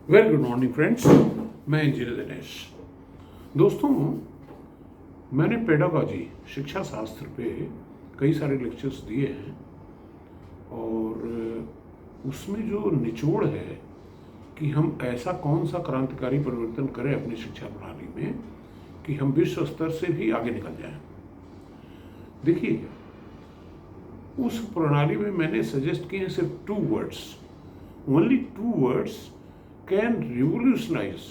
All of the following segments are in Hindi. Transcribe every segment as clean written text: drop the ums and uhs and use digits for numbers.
वेरी गुड मॉर्निंग फ्रेंड्स, मैं इंजीनियर दिनेश। दोस्तों, मैंने पेडागॉजी शिक्षा शास्त्र पे कई सारे लेक्चर्स दिए हैं और उसमें जो निचोड़ है कि हम ऐसा कौन सा क्रांतिकारी परिवर्तन करें अपनी शिक्षा प्रणाली में कि हम विश्व स्तर से भी आगे निकल जाएं। देखिए, उस प्रणाली में मैंने सजेस्ट किए हैं सिर्फ 2 words, only 2 words can revolutionize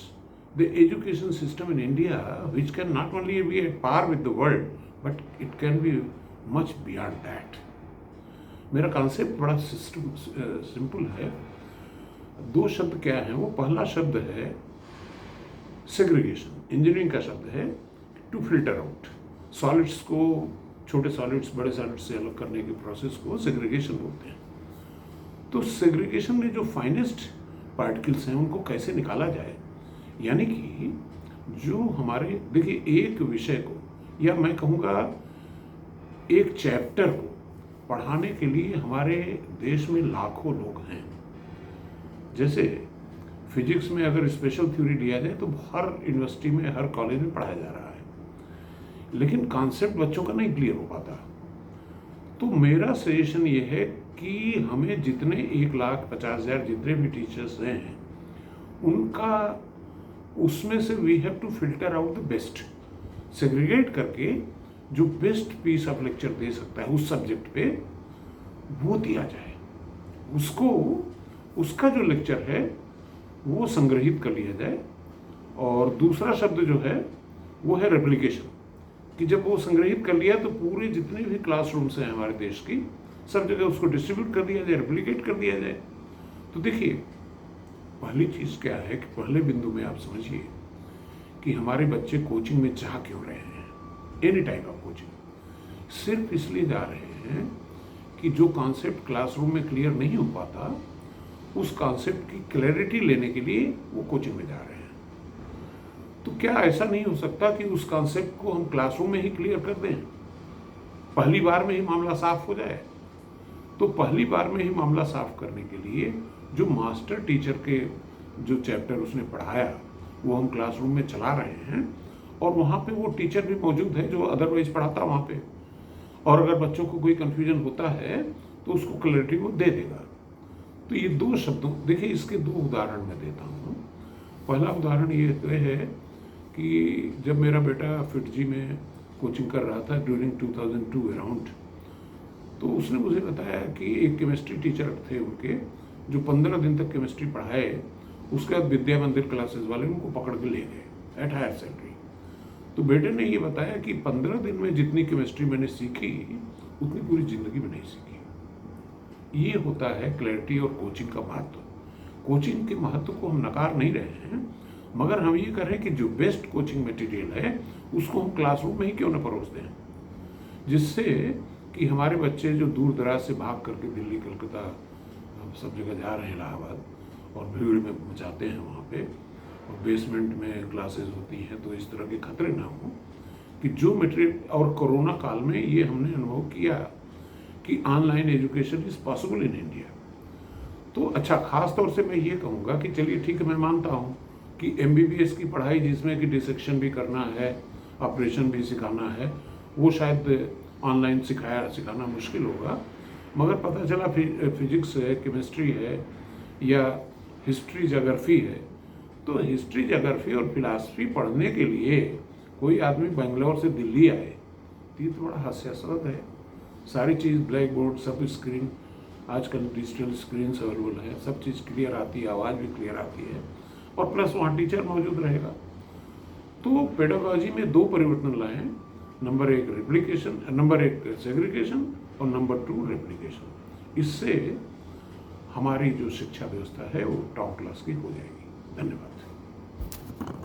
the education system in India, which can not only be at par with the world, but it can be much beyond that. मेरा कॉन्सेप्ट बड़ा सिंपल है। 2 शब्द क्या हैं? वो पहला शब्द है सेग्रीगेशन। इंजीनियरिंग का शब्द है टू फिल्टर आउट सॉलिड्स को, छोटे सॉलिड्स बड़े सॉलिड्स से अलग करने के प्रोसेस को सेग्रीगेशन बोलते हैं। तो सेग्रीगेशन में जो फाइनेस्ट पार्टिकल्स हैं उनको कैसे निकाला जाए, यानी कि जो हमारे, देखिए, एक विषय को या मैं कहूँगा एक चैप्टर को पढ़ाने के लिए हमारे देश में लाखों लोग हैं। जैसे फिजिक्स में अगर स्पेशल थ्योरी लिया जाए तो हर यूनिवर्सिटी में, हर कॉलेज में पढ़ाया जा रहा है, लेकिन कॉन्सेप्ट बच्चों का नहीं क्लियर हो पाता। तो मेरा सजेशन ये है कि हमें जितने 1,50,000 जितने भी टीचर्स हैं उनका, उसमें से we have to filter out the best, segregate करके जो बेस्ट पीस ऑफ लेक्चर दे सकता है उस सब्जेक्ट पे वो दिया जाए। उसको, उसका जो लेक्चर है वो संग्रहित कर लिया जाए। और दूसरा शब्द जो है वो है रेप्लिकेशन, कि जब वो संग्रहित कर लिया तो पूरे जितने भी क्लासरूम्स हैं हमारे देश की, सब जगह उसको डिस्ट्रीब्यूट कर दिया जाए, रेप्लिकेट कर दिया जाए। तो देखिए, पहली चीज़ क्या है कि पहले बिंदु में आप समझिए कि हमारे बच्चे कोचिंग में जा क्यों रहे हैं। एनी टाइप ऑफ कोचिंग सिर्फ इसलिए जा रहे हैं कि जो कॉन्सेप्ट क्लासरूम में क्लियर नहीं हो पाता, उस कॉन्सेप्ट की क्लैरिटी लेने के लिए वो कोचिंग में जा रहे हैं। तो क्या ऐसा नहीं हो सकता कि उस कॉन्सेप्ट को हम क्लासरूम में ही क्लियर कर दें, पहली बार में ही मामला साफ हो जाए? तो पहली बार में ही मामला साफ करने के लिए जो मास्टर टीचर के जो चैप्टर उसने पढ़ाया वो हम क्लासरूम में चला रहे हैं, और वहाँ पे वो टीचर भी मौजूद है जो अदरवाइज पढ़ाता वहाँ पे, और अगर बच्चों को कोई कन्फ्यूजन होता है तो उसको क्लैरिटी वो दे देगा। तो ये 2 शब्दों, देखिए, इसके 2 उदाहरण मैं देता हूँ। पहला उदाहरण ये है कि जब मेरा बेटा फिटजी में कोचिंग कर रहा था ड्यूरिंग 2002 अराउंड, तो उसने मुझे बताया कि एक केमिस्ट्री टीचर थे उनके, जो 15 दिन तक केमिस्ट्री पढ़ाए। उसके बाद विद्या मंदिर क्लासेस वाले उनको पकड़ के ले गए एट हायर सैलरी। तो बेटे ने ये बताया कि 15 दिन में जितनी केमिस्ट्री मैंने सीखी उतनी पूरी ज़िंदगी में नहीं सीखी। ये होता है क्लैरिटी और कोचिंग का महत्व। कोचिंग के महत्व को हम नकार नहीं रहे हैं, मगर हम ये कर रहे हैं कि जो बेस्ट कोचिंग मटेरियल है उसको हम क्लासरूम में ही क्यों न परोस दें, जिससे कि हमारे बच्चे जो दूर दराज से भाग करके दिल्ली, कलकत्ता, सब जगह जा रहे हैं, इलाहाबाद, और भीड़ में मचाते हैं वहाँ पे, और बेसमेंट में क्लासेस होती हैं, तो इस तरह के खतरे ना हो कि जो मटेरियल। और कोरोना काल में ये हमने अनुभव किया कि online education is possible in India. तो अच्छा, ख़ास तौर से मैं ये कहूँगा कि चलिए ठीक है, मैं मानता हूँ कि MBBS की पढ़ाई जिसमें कि डिसेक्शन भी करना है, ऑपरेशन भी सिखाना है, वो शायद ऑनलाइन सिखाना मुश्किल होगा। मगर पता चला फिजिक्स है, केमिस्ट्री है, या हिस्ट्री ज्योग्राफी है, तो हिस्ट्री ज्योग्राफी और फिलॉसफी पढ़ने के लिए कोई आदमी बेंगलोर से दिल्ली आए, तो ये तो बड़ा हास्यास्पद है। सारी चीज़ ब्लैक बोर्ड, सब स्क्रीन, आजकल डिजिटल स्क्रीन अवेलेबल है, सब चीज़ क्लियर आती है, आवाज़ भी क्लियर आती है, और प्लस वहाँ टीचर मौजूद रहेगा। तो पेडागॉजी में 2 परिवर्तन लाए हैं। नंबर 1 रेप्लिकेशन, नंबर 1 सेग्रीगेशन, और नंबर 2 रेप्लिकेशन। इससे हमारी जो शिक्षा व्यवस्था है वो टॉप क्लास की हो जाएगी। धन्यवाद।